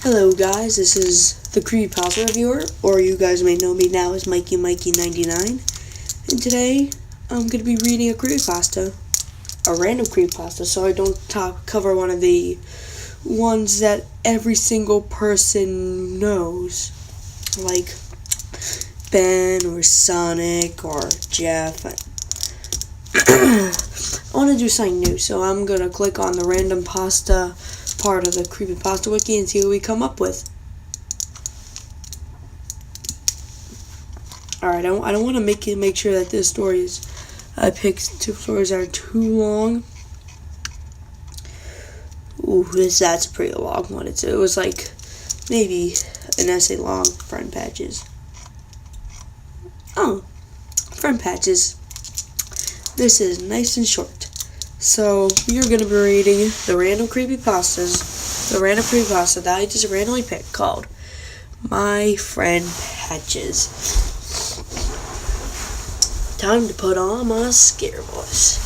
Hello guys, this is the Creepypasta Reviewer, or you guys may know me now as Mikey99, and today I'm going to be reading a creepypasta, a random creepypasta, so I don't cover one of the ones that every single person knows, like Ben or Sonic or Jeff. I want to do something new, so I'm going to click on the random pasta part of the Creepypasta Wiki and see what we come up with. Alright, I don't want to make sure that this story is, I picked two stories that are too long. Ooh, that's a pretty long one. It was like maybe an essay long. Friend patches. Oh, friend patches. This is nice and short. So, we are going to be reading the random creepypasta that I just randomly picked called My Friend Patches. Time to put on my scare voice.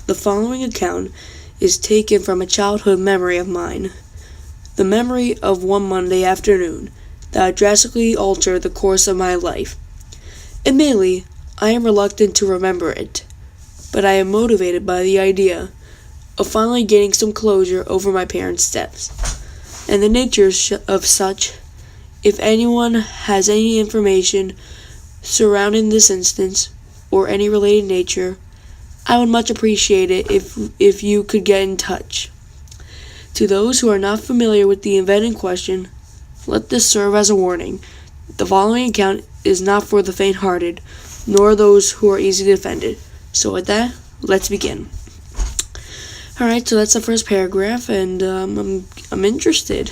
The following account is taken from a childhood memory of mine. The memory of one Monday afternoon that drastically altered the course of my life. Admittedly, I am reluctant to remember it, but I am motivated by the idea of finally gaining some closure over my parents' deaths, and the nature of such. If anyone has any information surrounding this instance, or any related nature, I would much appreciate it if you could get in touch. To those who are not familiar with the event in question, let this serve as a warning. The following account is not for the faint-hearted, nor those who are easily offended. So with that, let's begin. Alright, so that's the first paragraph, and I'm interested.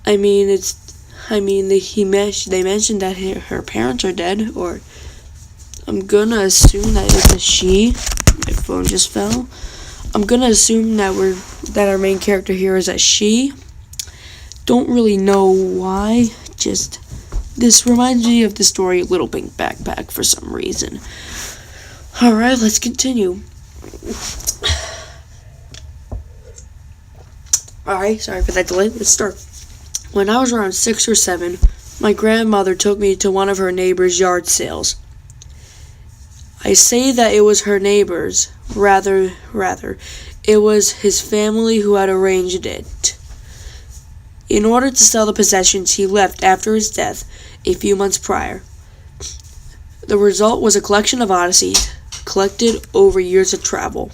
They mentioned that her parents are dead, or I'm gonna assume that it's a she. My phone just fell. I'm gonna assume that our main character here is a she. Don't really know why, just this reminds me of the story Little Pink Backpack for some reason. Alright, let's continue. Alright, sorry for that delay. Let's start. When I was around 6 or 7, my grandmother took me to one of her neighbor's yard sales. I say that it was her neighbor's, rather, it was his family who had arranged it. In order to sell the possessions he left after his death a few months prior. The result was a collection of oddities collected over years of travel.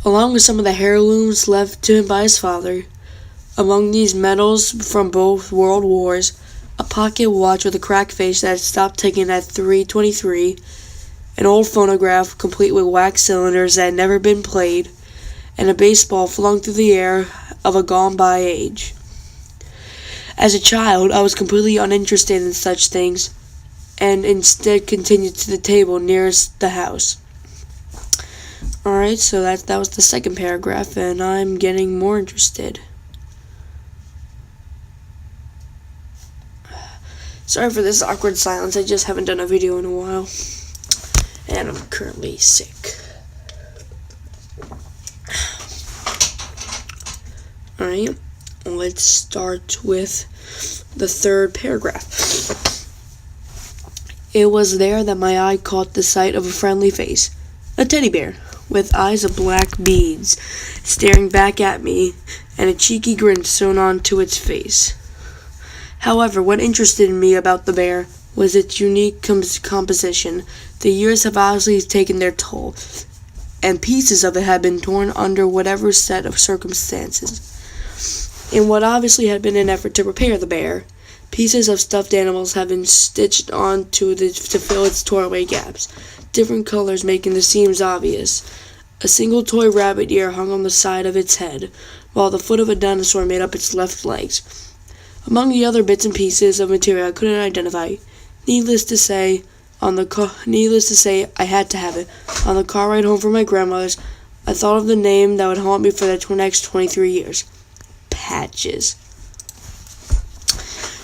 Along with some of the heirlooms left to him by his father, among these medals from both world wars, a pocket watch with a cracked face that had stopped ticking at 3:23, an old phonograph complete with wax cylinders that had never been played, and a baseball flung through the air of a gone-by age. As a child, I was completely uninterested in such things, and instead continued to the table nearest the house. Alright, so that was the second paragraph, and I'm getting more interested. Sorry for this awkward silence, I just haven't done a video in a while, and I'm currently sick. Alright, let's start with the third paragraph. It was there that my eye caught the sight of a friendly face, a teddy bear, with eyes of black beads, staring back at me, and a cheeky grin sewn onto its face. However, what interested me about the bear was its unique composition. The years have obviously taken their toll, and pieces of it had been torn under whatever set of circumstances. In what obviously had been an effort to repair the bear, pieces of stuffed animals have been stitched onto to fill its torn-away gaps, different colors making the seams obvious. A single toy rabbit ear hung on the side of its head, while the foot of a dinosaur made up its left legs. Among the other bits and pieces of material I couldn't identify. Needless to say, I had to have it. On the car ride home from my grandmother's, I thought of the name that would haunt me for the next 23 years. Patches.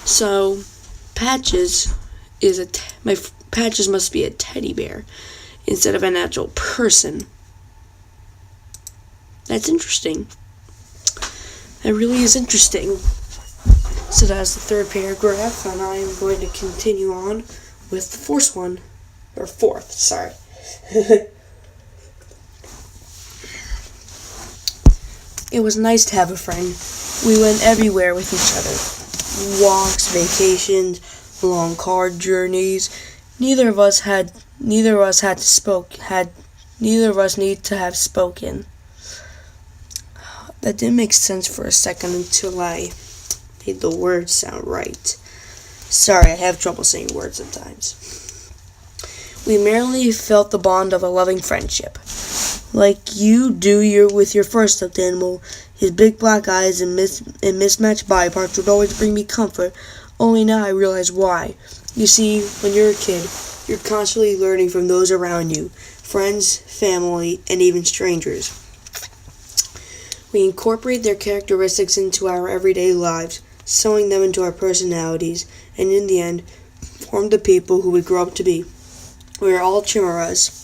So, Patches is Patches must be a teddy bear instead of an actual person. That's interesting. It really is interesting. So that's the third paragraph, and I am going to continue on with the fourth one. Or fourth, sorry. It was nice to have a friend. We went everywhere with each other. Walks, vacations, long car journeys. Neither of us need to have spoken. That didn't make sense for a second until I made the words sound right. Sorry, I have trouble saying words sometimes. We merely felt the bond of a loving friendship. Like you do with your first stuffed animal, his big black eyes and mismatched body parts would always bring me comfort, only now I realize why. You see, when you're a kid, you're constantly learning from those around you, friends, family, and even strangers. We incorporate their characteristics into our everyday lives, sewing them into our personalities, and in the end, form the people who we grow up to be. We are all chimeras,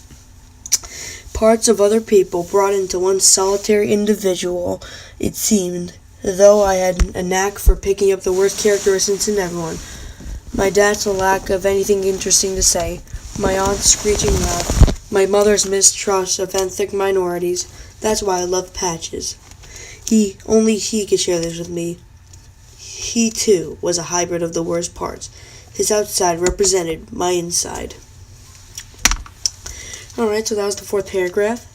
parts of other people brought into one solitary individual, it seemed, though I had a knack for picking up the worst characteristics in everyone. My dad's lack of anything interesting to say, my aunt's screeching laugh, my mother's mistrust of ethnic minorities. That's why I love Patches. Only he could share this with me. He, too, was a hybrid of the worst parts. His outside represented my inside. Alright, so that was the fourth paragraph.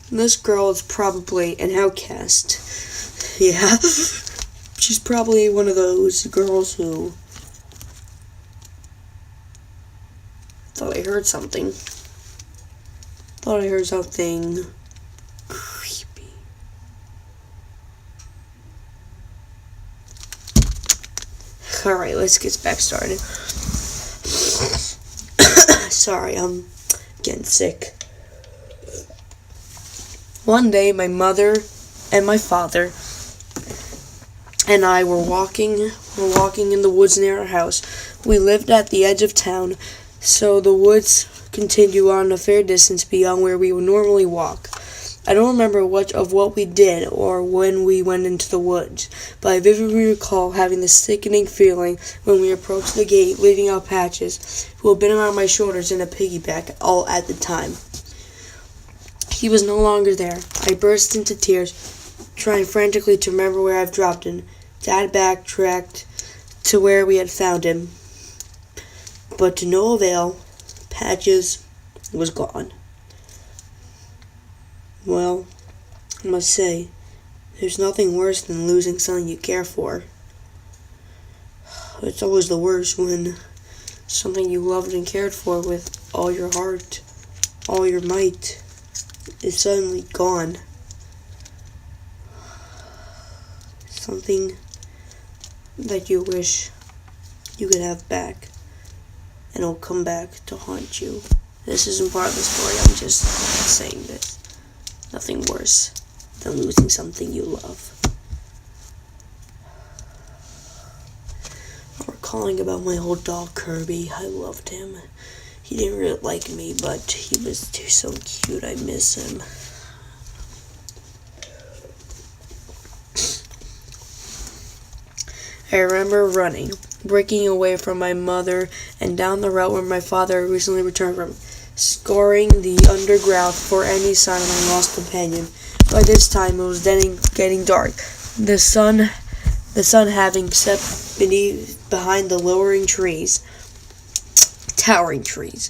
This girl is probably an outcast. Yeah. She's probably one of those girls who thought I heard something. Creepy. Alright, let's get back started. Sorry, I'm getting sick. One day, my mother and my father and I were walking in the woods near our house. We lived at the edge of town, so the woods continue on a fair distance beyond where we would normally walk. I don't remember much of what we did or when we went into the woods, but I vividly recall having this sickening feeling when we approached the gate leading out Patches, who had been around my shoulders in a piggyback all at the time. He was no longer there. I burst into tears, trying frantically to remember where I've dropped him. Dad backtracked to where we had found him, but to no avail. Patches was gone. Well, I must say, there's nothing worse than losing something you care for. It's always the worst when something you loved and cared for with all your heart, all your might, is suddenly gone. Something that you wish you could have back, and it'll come back to haunt you. This isn't part of the story, I'm just saying this. Nothing worse than losing something you love. I'm recalling about my old dog Kirby. I loved him. He didn't really like me, but he was so cute. I miss him. I remember running, breaking away from my mother and down the route where my father had recently returned from, scouring the undergrowth for any sign of my lost companion. By this time it was getting dark, the sun having set behind the towering trees,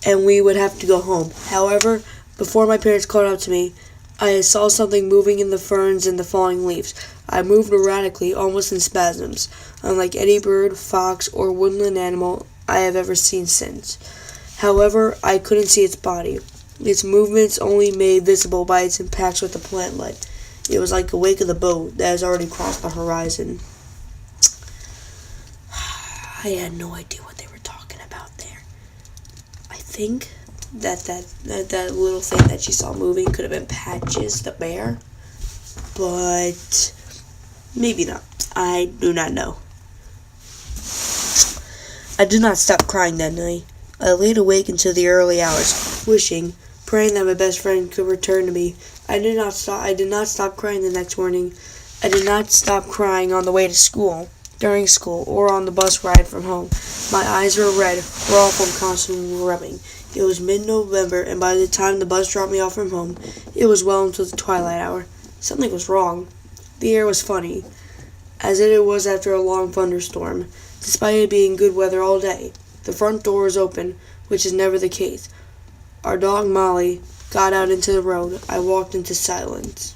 and we would have to go home. However, before my parents caught up to me, I saw something moving in the ferns and the falling leaves. I moved erratically, almost in spasms, unlike any bird, fox, or woodland animal I have ever seen since. However, I couldn't see its body. Its movements only made visible by its impacts with the plant light. It was like the wake of the boat that has already crossed the horizon. I had no idea what they were talking about there. I think that little thing that she saw moving could have been Patches the bear, but maybe not. I do not know. I did not stop crying that night. I laid awake until the early hours, wishing, praying that my best friend could return to me. I did not stop crying the next morning. I did not stop crying on the way to school, during school, or on the bus ride from home. My eyes were red, raw from constant rubbing. It was mid-November, and by the time the bus dropped me off from home, it was well into the twilight hour. Something was wrong. The air was funny, as it was after a long thunderstorm, despite it being good weather all day. The front door was open, which is never the case. Our dog Molly got out into the road. I walked into silence.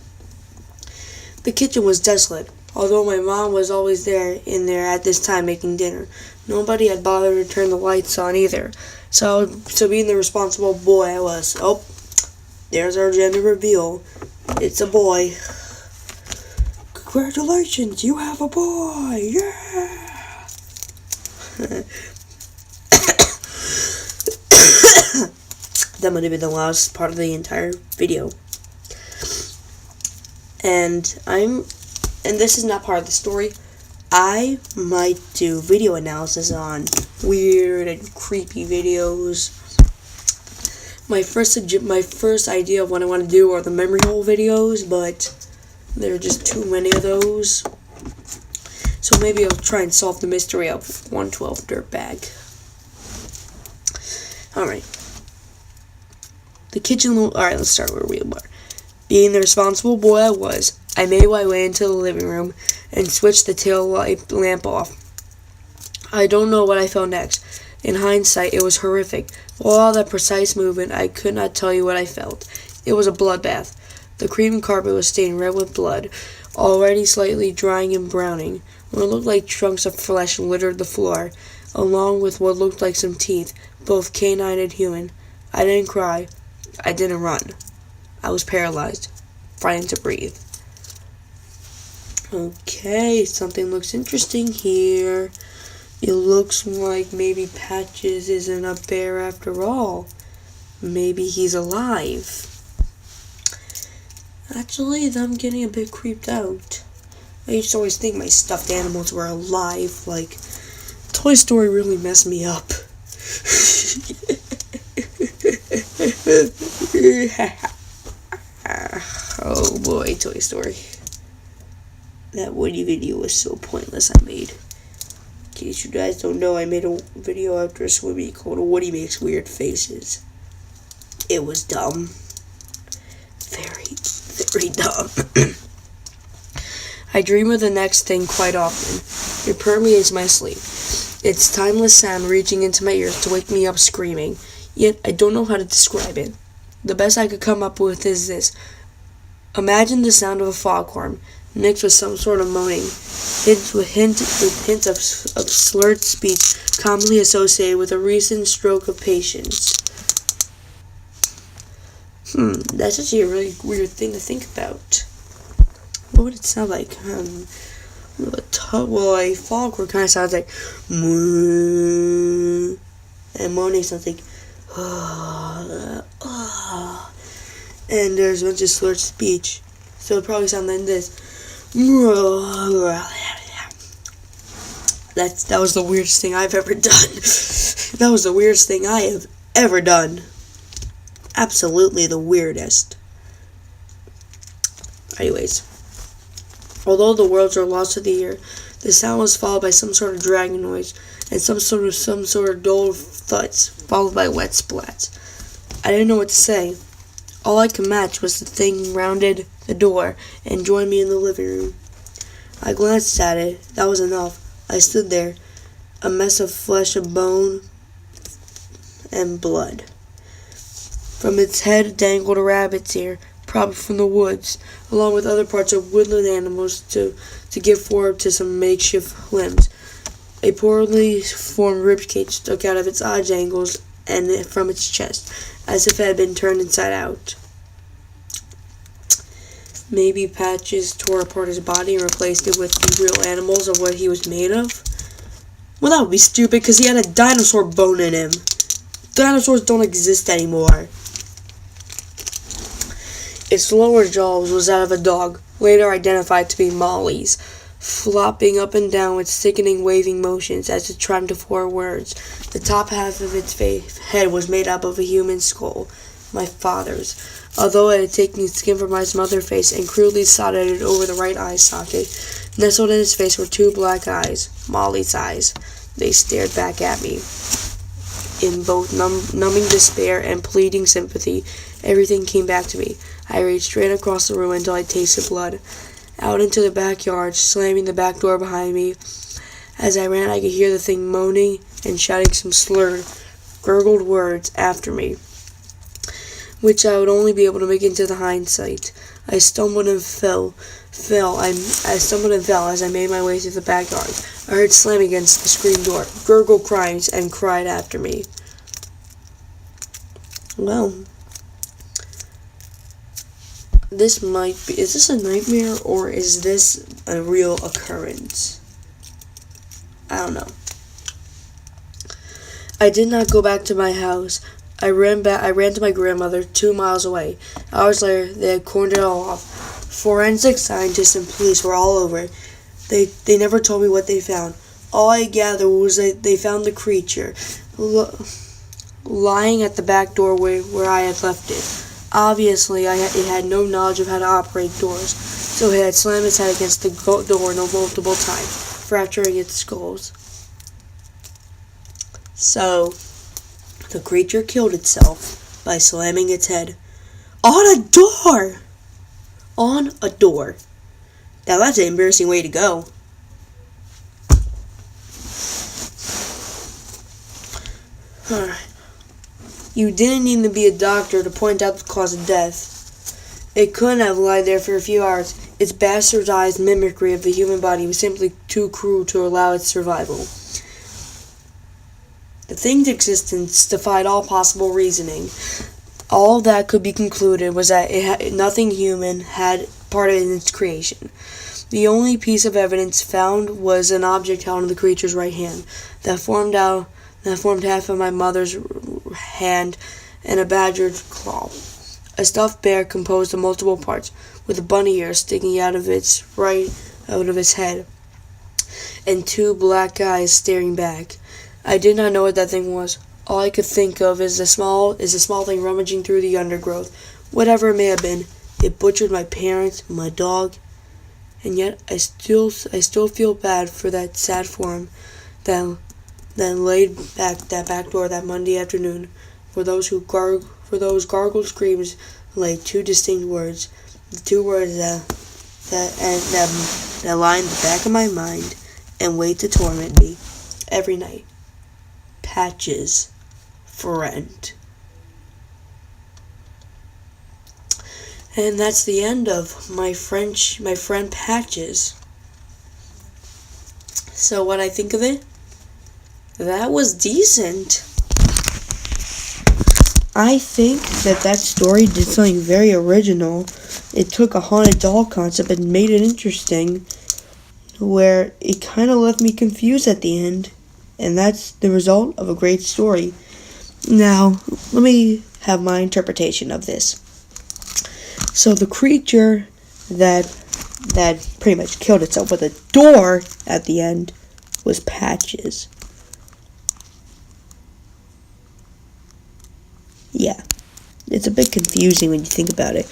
The kitchen was desolate, although my mom was always in there at this time making dinner. Nobody had bothered to turn the lights on either. So being the responsible boy I was. Oh, there's our gender reveal. It's a boy. Congratulations, you have a boy! Yeah! That might have been the last part of the entire video. And this is not part of the story. I might do video analysis on weird and creepy videos. My first idea of what I want to do are the memory hole videos, but there are just too many of those. So maybe I'll try and solve the mystery of 112 Dirtbag. Alright. The kitchen. Alright, let's start where we were. Being the responsible boy I was, I made my way into the living room and switched the tail lamp off. I don't know what I felt next. In hindsight, it was horrific. With all that precise movement, I could not tell you what I felt. It was a bloodbath. The cream carpet was stained red with blood, already slightly drying and browning. What looked like chunks of flesh littered the floor, along with what looked like some teeth, both canine and human. I didn't cry. I didn't run. I was paralyzed, frightened to breathe. Okay, something looks interesting here. It looks like maybe Patches isn't a bear after all. Maybe he's alive. Actually, I'm getting a bit creeped out. I used to always think my stuffed animals were alive. Like, Toy Story really messed me up. Oh boy, Toy Story. That Woody video was so pointless I made. In case you guys don't know, I made a video after a swim called Woody Makes Weird Faces. It was dumb. Very, very dumb. I dream of the next thing quite often. It permeates my sleep. Its timeless sound reaching into my ears to wake me up screaming. Yet I don't know how to describe it. The best I could come up with is this. Imagine the sound of a foghorn, mixed with some sort of moaning, hints of slurred speech commonly associated with a recent stroke of patience. That's actually a really weird thing to think about. What would it sound like? A foghorn kind of sounds like moo, and moaning sounds like and there's a bunch of slurred speech, so it probably sounds like this. That was the weirdest thing I've ever done. That was the weirdest thing I have ever done. Absolutely the weirdest. Anyways, although the words were lost to the ear, the sound was followed by some sort of dragging noise and some sort of dull thuds, followed by wet splats. I didn't know what to say. All I could match was the thing rounded the door and joined me in the living room. I glanced at it. That was enough. I stood there, a mess of flesh and bone and blood. From its head dangled a rabbit's ear, probably from the woods, along with other parts of woodland animals to give form to some makeshift limbs. A poorly formed ribcage stuck out of its odd angles and from its chest, as if it had been turned inside out. Maybe Patches tore apart his body and replaced it with the real animals of what he was made of? Well, that would be stupid, because he had a dinosaur bone in him. Dinosaurs don't exist anymore. Its lower jaw was that of a dog, later identified to be Molly's, flopping up and down with sickening waving motions as it tried to form words. The top half of its head was made up of a human skull. my father's. Although I had taken skin from my mother's face and crudely sodded it over the right eye socket, nestled in his face were two black eyes, Molly's eyes. They stared back at me. In both numbing despair and pleading sympathy, everything came back to me. I raced straight across the room until I tasted blood. Out into the backyard, slamming the back door behind me. As I ran, I could hear the thing moaning and shouting some slurred, gurgled words after me, which I would only be able to make into the hindsight. I stumbled and fell. I stumbled and fell as I made my way through the backyard. I heard slamming against the screen door, gurgled cries, and cried after me. Well, this might be... Is this a nightmare or is this a real occurrence? I don't know. I did not go back to my house. I ran to my grandmother 2 miles away. Hours later, they had cornered it all off. Forensic scientists and police were all over. They never told me what they found. All I gathered was that they found the creature lying at the back doorway where I had left it. Obviously, it had no knowledge of how to operate doors, so it had slammed its head against the door multiple times, fracturing its skulls. So, the creature killed itself by slamming its head on a door! On a door. Now that's an embarrassing way to go. You didn't need to be a doctor to point out the cause of death. It couldn't have lied there for a few hours. Its bastardized mimicry of the human body was simply too cruel to allow its survival. The thing's existence defied all possible reasoning. All that could be concluded was that nothing human had part of it in its creation. The only piece of evidence found was an object held in the creature's right hand that formed half of my mother's hand and a badger's claw. A stuffed bear composed of multiple parts, with a bunny ear sticking out of its head, and two black eyes staring back. I did not know what that thing was. All I could think of is a small thing rummaging through the undergrowth. Whatever it may have been, it butchered my parents, my dog, and yet I still feel bad for that sad form that laid back that back door that Monday afternoon. For those gargled screams lay two distinct words, the two words that lie in the back of my mind and wait to torment me every night. Patches, friend. And that's the end of my friend Patches. So what I think of it? That was decent. I think that story did something very original. It took a haunted doll concept and made it interesting, where it kind of left me confused at the end. And that's the result of a great story. Now, let me have my interpretation of this. So the creature that pretty much killed itself with a door at the end was Patches. Yeah, it's a bit confusing when you think about it.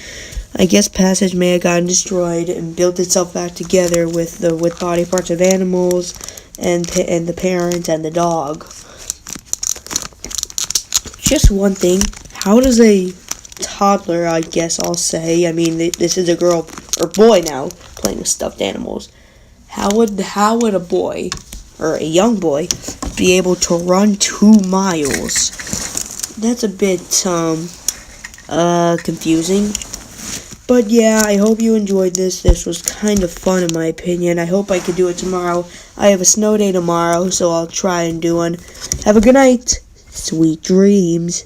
I guess Patches may have gotten destroyed and built itself back together with body parts of animals and the parents and the dog. Just one thing, how does a toddler, I guess I'll say, I mean this is a girl or boy now playing with stuffed animals, how would a boy or a young boy be able to run 2 miles? That's a bit confusing. But yeah, I hope you enjoyed this. This was kind of fun in my opinion. I hope I could do it tomorrow. I have a snow day tomorrow, so I'll try and do one. Have a good night. Sweet dreams.